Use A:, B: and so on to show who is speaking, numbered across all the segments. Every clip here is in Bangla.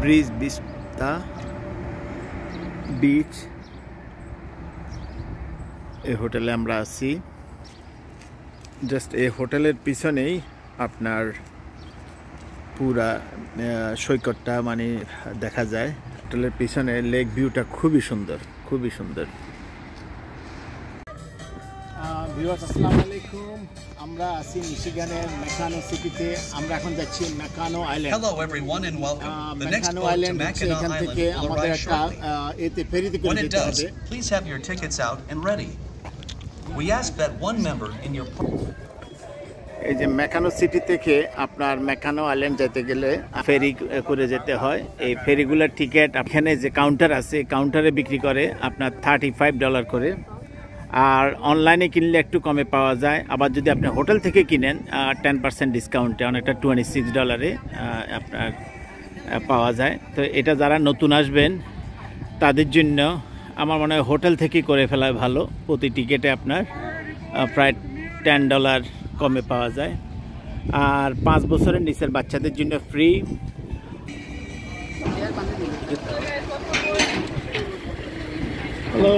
A: Bridge vista beach. এই হোটেলে আমরা আছি। জাস্ট এই হোটেলের পিছনেই আপনার পুরা সৈকতটা মানে দেখা যায়। হোটেলের পিছনে লেক ভিউটা খুবই সুন্দর, খুবই সুন্দর। ভিউয়ার্স আসসালামু আলাইকুম। আমরা আছি মিশিগানের মেকানো সিটিতে। আমরা এখন যাচ্ছি Mackinac island.
B: Hello everyone and welcome. The next
A: Mackinac
B: boat to
A: island
B: Mackinac
A: এখান
B: Island
A: থেকে
B: will
A: আমাদের
B: arrive
A: একটা
B: shortly.
A: এতে ফেরিতে করে
B: When it
A: যেতে
B: does,
A: হবে।
B: please have your tickets out and ready. We ask that one member in your
A: এই যে মেকানো সিটি থেকে আপনার মেকানো আইল্যান্ড যেতে গেলে ফেরি করে যেতে হয়। এই ফেরিগুলোর টিকিট এখানে যে কাউন্টার আছে কাউন্টারে বিক্রি করে আপনার $35 করে, আর অনলাইনে কিনলে একটু কমে পাওয়া যায়। আবার যদি আপনি হোটেল থেকে কিনেন 10% ডিসকাউন্টে অনেকটা $26 আপনার পাওয়া যায়। তো এটা যারা নতুন আসবেন তাদের জন্য আমার মনে হয় হোটেল থেকেই করে ফেলা ভালো। প্রতি টিকিটে আপনার প্রায় $10 কমে পাওয়া যায়। আর 5 বছরের নিচের বাচ্চাদের জন্য free. Hello,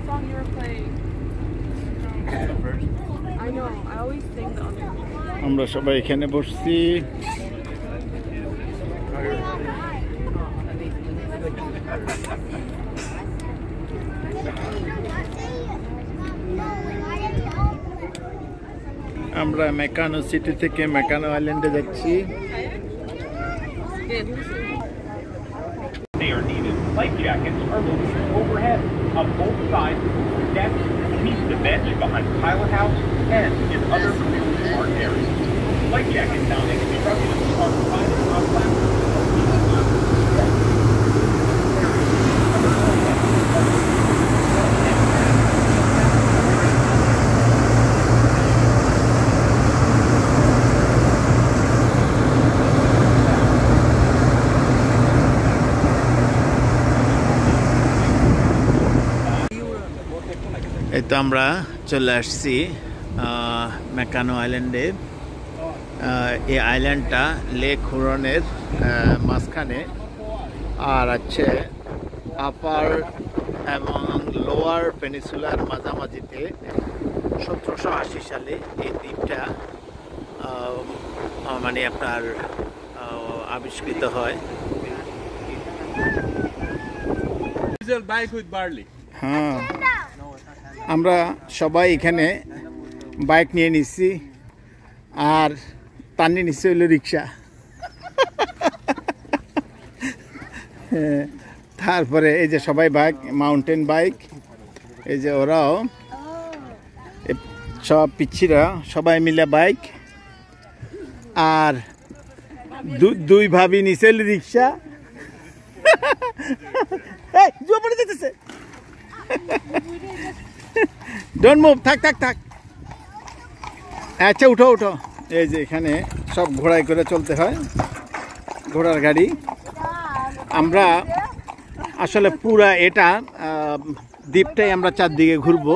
C: Song you were playing. I know. I always sing the other one.
A: আমরা সবাই এখানে বসছি। আমরা মেকানো সিটি থেকে মেকানো আইল্যান্ডে যাচ্ছি।
D: They are needed. Life jackets are located overhead on both sides of the deck, beneath the bench behind the pilot house, and in other clearly marked areas. Life jacket mounting instructions are provided on platforms.
A: এই তো আমরা চলে আসছি মেকানো আইল্যান্ডে। এই আইল্যান্ডটা লেক হুরনের মাঝখানে, আর আছে আপার এবং লোয়ার পেনিসুলার মাঝামাঝিতে। 1780 সালে এই দ্বীপটা মানে আপনার আবিষ্কৃত হয়। হ্যাঁ, আমরা সবাই এখানে বাইক নিয়ে নিচ্ছি, আর তার নিয়ে নিচ্ছে হলো রিক্সা। তারপরে এই যে সবাই বাইক, মাউন্টেন বাইক। এই যে ওরাও সব পিচ্ছিরা সবাই মিলে বাইক, আর দুই ভাবি নিচে হলো রিক্সা। ডোন্ট মুভ, থাক থাক থাক। আচ্ছা উঠো উঠো। এই যে এখানে সব ঘোড়ায় করে চলতে হয়, ঘোড়ার গাড়ি। আমরা আসলে পুরা এটা দ্বীপটাই আমরা চারদিকে ঘুরবো,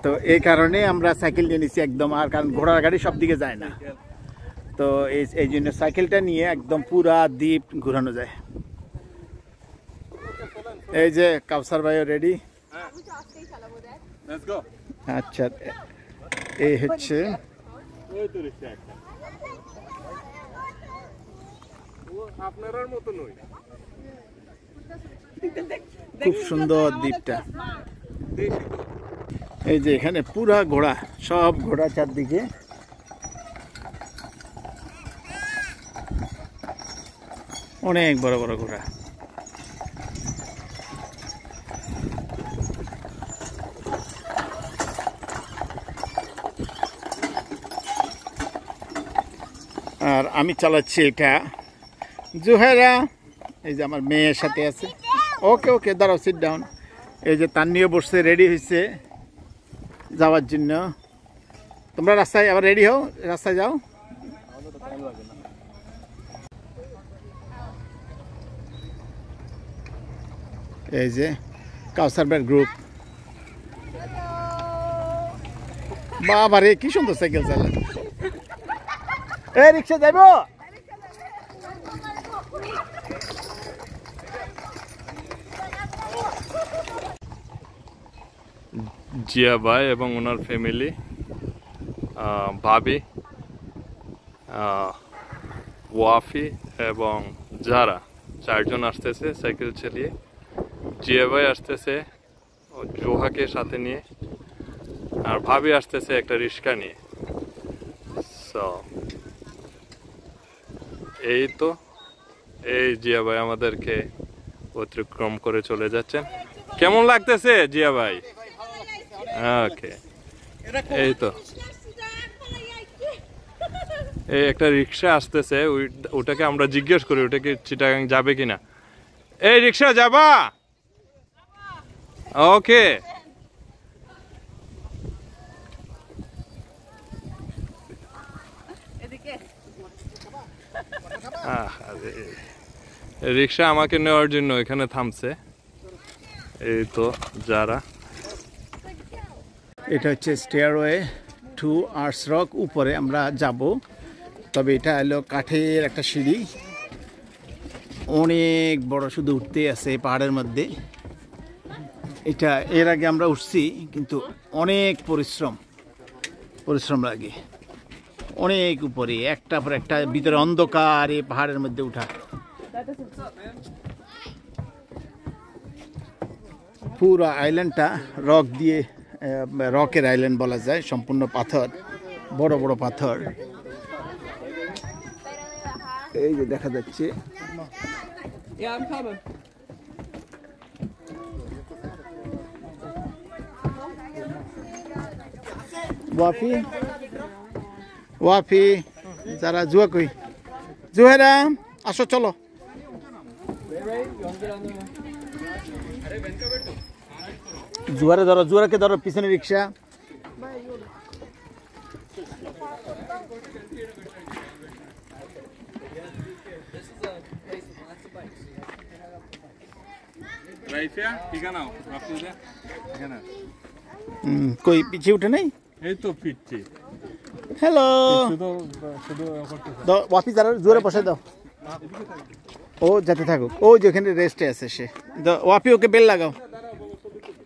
A: তো এই কারণে আমরা সাইকেল নিয়ে নিচ্ছি একদম। আর কারণ ঘোড়ার গাড়ি সব দিকে যায় না, তো এই জন্য সাইকেলটা নিয়ে একদম পুরা দ্বীপ ঘুরানো যায়। এই যে কাউসার ভাইও রেডি। আচ্ছা, এই হচ্ছে খুব সুন্দর দ্বীপটা। এই যে এখানে পুরা ঘোড়া, সব ঘোড়া চারদিকে। অনেক বড় বড় ঘোড়া। আর আমি চালাচ্ছি এটা। জুহেরা এই যে আমার মেয়ের সাথে আছে। ওকে ওকে, দাঁড়াও, সিট ডাউন। এই যে তান্নিও বসছে, রেডি হয়েছে যাওয়ার জন্য। তোমরা রাস্তায় আবার রেডি হও, রাস্তায় যাও। এই যে কাউসার ভাইয়ের গ্রুপ। বাবা রে কি সুন্দর সাইকেল চালান। এই রিক্সা যাইব?
E: জিয়া ভাই এবং ওনার ফ্যামিলি, ভাবি, ওয়াফি এবং যারা, 4 জন আসতেছে সাইকেল চালিয়ে। জিয়া ভাই আসতেছে জোহাকে সাথে নিয়ে, আর ভাবি আসতেছে একটা রিক্সা নিয়ে। সো এই তো, এই জিয়া ভাই আমাদেরকে অতিক্রম করে চলে যাচ্ছেন। কেমন লাগতেছে জিয়া ভাই? ওকে, এই তো এই একটা রিক্সা আসতেছে, ওটাকে আমরা জিজ্ঞেস করি ওটাকে চিটাগাং যাবে কিনা। এই রিক্সা যাবা? ওকে, রিক্সা আমাকে নেওয়ার জন্য এখানে থামছে। এই তো যারা,
A: এটা হচ্ছে স্টেয়ারওয়ে টু আর্টস রক। উপরে আমরা যাব, তবে এটা হলো কাঠের একটা সিঁড়ি, অনেক বড়, শুধু উঠতেই আছে পাহাড়ের মধ্যে। এটা এর আগে আমরা উঠছি, কিন্তু অনেক পরিশ্রম লাগে, অনেক উপরে, একটা পর একটা, ভিতরে অন্ধকার, এই পাহাড়ের মধ্যে উঠা। পুরো আইল্যান্ডটা রক দিয়ে, রকের আইল্যান্ড বলা যায়, সম্পূর্ণ পাথর, বড় বড় পাথর। এই যে দেখা যাচ্ছে। ওয়াফি যারা, জুয়া কই, জুহেরা আসো চলো। জুয়ারকে ধরো, পিছনে রিক্সা। কই পিছিয়ে উঠে নাই?
E: এই তো ফিরছি।
A: হ্যালো, ওয়াফি যারা জোরে বসে দাও, ও যাতে থাকুক, ও যেখানে রেস্টে আছে সে। ওয়াফি ওকে বেল লাগাও,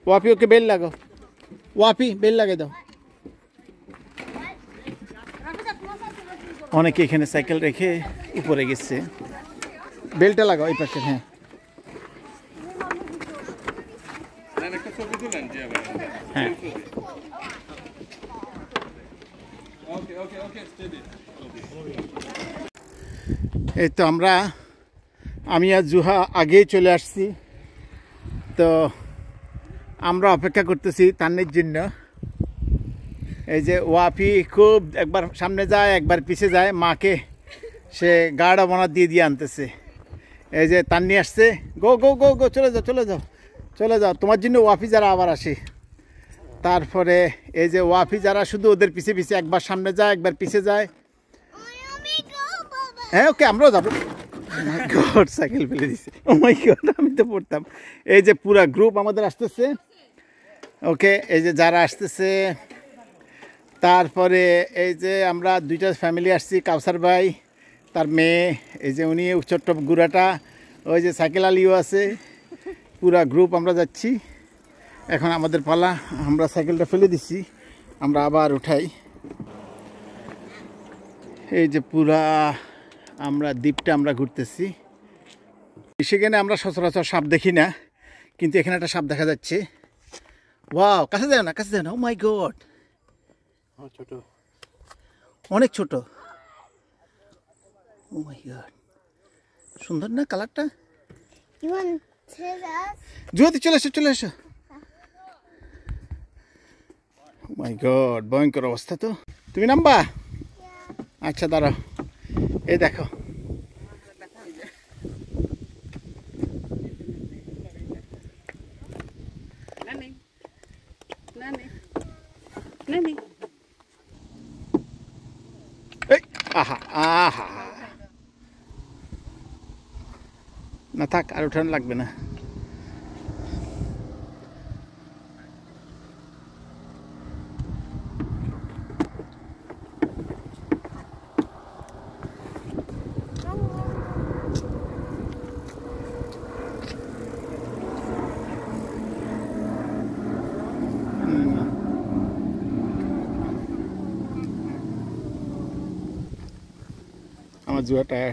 A: ওয়াফি বেল লাগাই দাও। অনেকে এখানে সাইকেল রেখে উপরে গেছে, বেলটা লাগাও এই পাশে। হ্যাঁ, হ্যাঁ, এই তো আমি আর জুহা আগেই চলে আসছি। তো আমরা অপেক্ষা করতেছি তান্নির জন্য। এই যে ওয়াফি খুব একবার সামনে যায়, একবার পিছে যায়, মাকে সে গাড়া বনা দিয়ে আনতেছে। এই যে তান্নি আসছে, গো গো গো গো, চলে যাও, তোমার জন্য ওয়াফি যারা আবার আসে। তারপরে এই যে ওয়াফি যারা, শুধু ওদের পিছে পিছে, একবার সামনে যায়, একবার পিছে যায়। হ্যাঁ, ওকে, আমরাও যাবো। সাইকেল ফেলে দিছে, ও মাই গড, আমি তো পড়তাম। এই যে পুরা গ্রুপ আমাদের আসতেছে। ওকে, এই যে যারা আসতেছে। তারপরে এই যে আমরা 2টা ফ্যামিলি আসছি, কাউসার ভাই, তার মেয়ে, এই যে উনি ছোট্ট গুড়াটা, ওই যে সাইকেল আলিও আছে, পুরা গ্রুপ আমরা যাচ্ছি। এখন আমাদের পালা, আমরা সাইকেলটা ফেলে দিচ্ছি, আমরা আবার উঠাই। এই যে পুরা আমরা দ্বীপটা আমরা ঘুরতেছি। সেখানে আমরা সচরাচর সাপ দেখি না, কিন্তু এখানে একটা সাপ দেখা যাচ্ছে। ওয়াও, কাছে যাও না, ও মাই গড, ছোট, অনেক ছোট। ও মাই গড, সুন্দর না কালারটা? জুয়াতে চলে এসো। ও মাই গড, ভয়ঙ্কর অবস্থা তো। তুমি নামবা? আচ্ছা দাঁড়াও, এই দেখো। আহা আহা, না থাক, আর উঠানো লাগবে না। আমার জুয়া tyre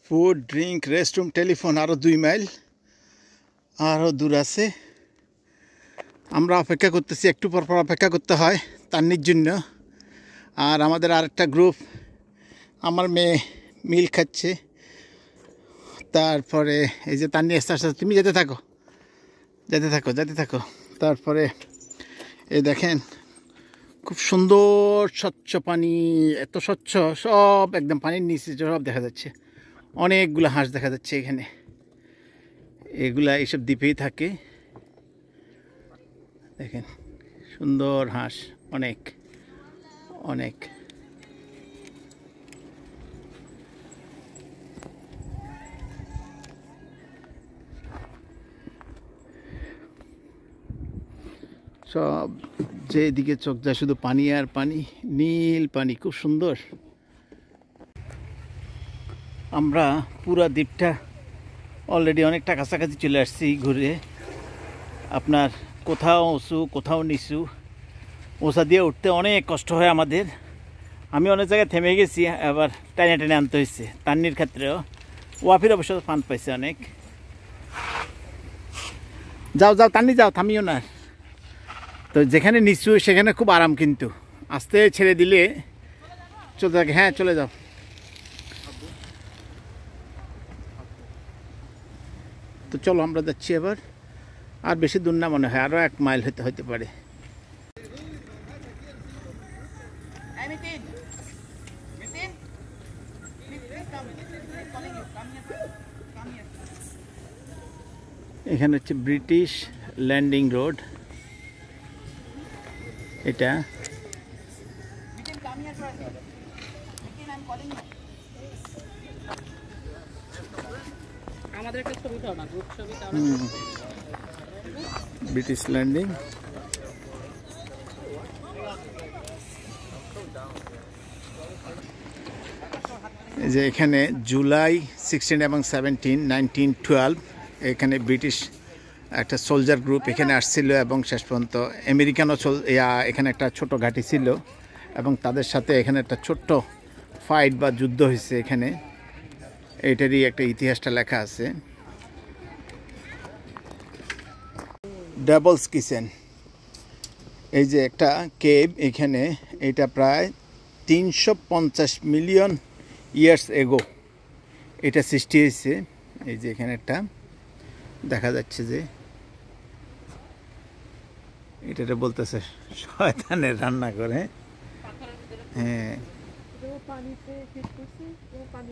A: food drink restroom telephone আরও 2 মাইল আরও দূর আছে। আমরা অপেক্ষা করতেছি, একটু পর পর অপেক্ষা করতে হয় তান্নির জন্য। আর আমাদের আরেকটা গ্রুপ, আমার মেয়ে মিল খাচ্ছে, তারপরে এই যে তান্নি আস্তে আস্তে, তুমি যেতে থাকো যেতে থাকো যেতে থাকো। তারপরে এই দেখেন খুব সুন্দর স্বচ্ছ পানি, এত স্বচ্ছ, সব একদম পানির নিচে সব দেখা যাচ্ছে। অনেকগুলো হাঁস দেখা যাচ্ছে এখানে, এগুলা এইসব দ্বীপেই থাকে। দেখেন সুন্দর হাঁস, অনেক অনেক। সব যেদিকে চোখ যায় শুধু পানি আর পানি, নীল পানি, খুব সুন্দর। আমরা পুরা দ্বীপটা অলরেডি অনেকটা কাছাকাছি চলে আসছি ঘুরে। আপনার কোথাও উঁচু কোথাও নিচু, ওষা দিয়ে উঠতে অনেক কষ্ট হয় আমাদের। আমি অনেক জায়গায় থেমে গেছি, আবার টাইনে টেনে আনতে হয়েছে। তান্নির ক্ষেত্রেও ওয়াফির অবশ্য ফান পাইছে অনেক। যাও যাও তান্নি যাও, থামিও না। তো যেখানে নিচু সেখানে খুব আরাম, কিন্তু আস্তে ছেড়ে দিলে চলতে থাকে। হ্যাঁ চলে যাও। তো চলো আমরা যাচ্ছি এবার। আর বেশি দূর না মনে হয়, আরও 1 মাইল হতে পারে। এখানে হচ্ছে ব্রিটিশ ল্যান্ডিং রোড। এটা
F: আমাদের একটা ছবি দাও না, গ্রুপ ছবি দাও।
A: British landing. এই যে এখানে জুলাই 16 এবং 17, 1912 এখানে ব্রিটিশ একটা সোলজার গ্রুপ এখানে আসছিল, এবং শেষ পর্যন্ত আমেরিকানও এখানে একটা ছোট ঘাঁটি ছিল, এবং তাদের সাথে এখানে একটা ছোট্ট ফাইট বা যুদ্ধ হয়েছে এখানে। এইটারই একটা ইতিহাসটা লেখা আছে। ডেভিলস কিচেন, এই যে একটা কেভ এখানে, এটা প্রায় 350 মিলিয়ন ইয়ার্স এগো এটা সৃষ্টি হয়েছে। এই যে এখানে একটা দেখা যাচ্ছে যে এটাতে বলতেছে শয়তানের রান্না করে। হ্যাঁ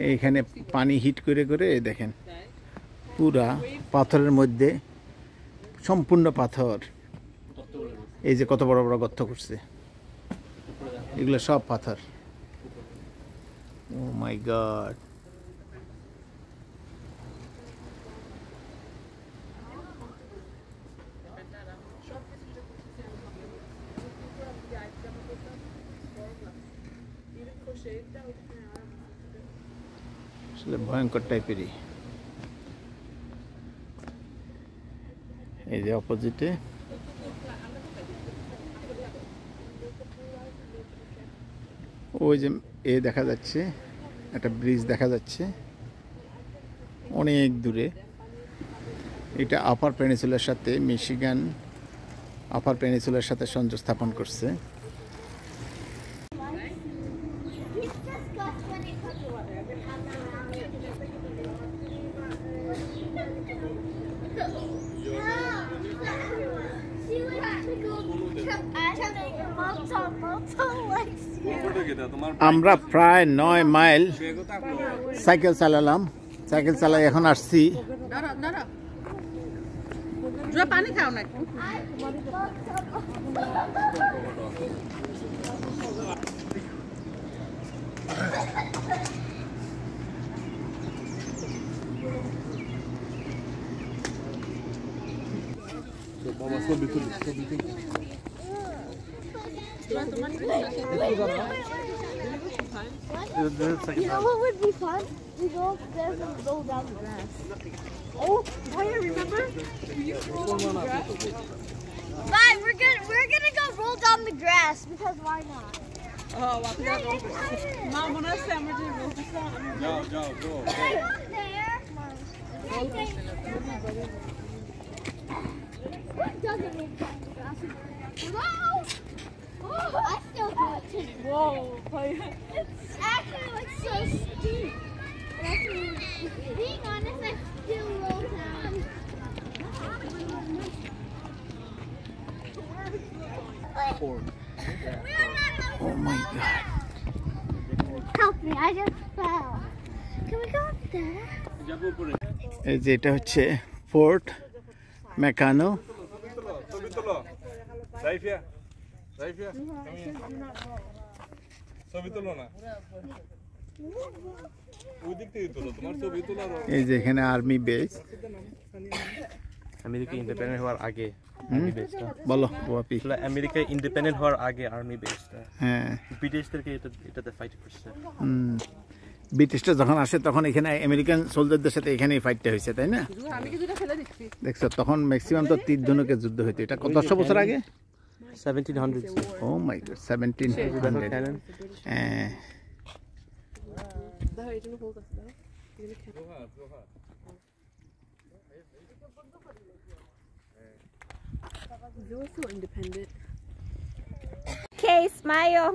A: এইখানে পানি হিট করে করে দেখেন পুরা পাথরের মধ্যে, সম্পূর্ণ পাথর। এই যে কত বড় বড় গর্ত করছে, এগুলো সব পাথর। ও মাই গড। আসলে ভয়ঙ্কর টাইপেরই। এই যে অপোজিটে ওই যে দেখা যাচ্ছে, একটা ব্রিজ দেখা যাচ্ছে অনেক দূরে। এটা আপার পেনিনসুলার সাথে, মিশিগান আপার পেনিনসুলার সাথে সংযোগ স্থাপন করছে। আমরা প্রায় 9 মাইল সাইকেল চালালাম। সাইকেল চালাই এখন আসছি।
F: পানি খাও না।
G: You know what would be fun? We go upstairs and roll down the grass.
C: Oh, Maya, remember? We used to roll on the grass.
G: Bye. We're gonna go roll down the grass because why not?
F: Oh, what the Mom, when I say I'm going to roll this on.
G: Go. There. What doesn't make sense? Whoa! Oh, I still do it too.
C: Whoa.
G: It's actually like so steep. Being honest, I still roll down.
A: Oh my god.
G: Help me, I just fell. Can we go up there?
A: এই যে এটা হচ্ছে ফোর্ট মেকানো। এই যে এখানে আর্মি বেস।
H: আমেরিকা ইন্ডিপেন্ডেন্ট হওয়ার আগে আর্মি বেসটা
A: বলো বাপি।
H: আমেরিকা ইন্ডিপেন্ডেন্ট হওয়ার আগে আর্মি বেসটা
A: হ্যাঁ,
H: ব্রিটিশদেরকে এটাতে ফাইট করছে।
A: ব্রিটিশরা যখন আসে তখন এখানে আমেরিকান সোলজারদের সাথে এখানেই ফাইটটা হয়েছে, তাই না?
F: আমি কি দুটো ফেলে দিচ্ছি?
A: দেখছো তখন ম্যাক্সিমাম তো 3 ধনুকের যুদ্ধ হইতো। এটা কত 100 বছর আগে?
H: 1700s।
A: ও মাই গড, 1700। হ্যাঁ,
C: The hell, you hold us now? You're so independent.
G: Okay, smile.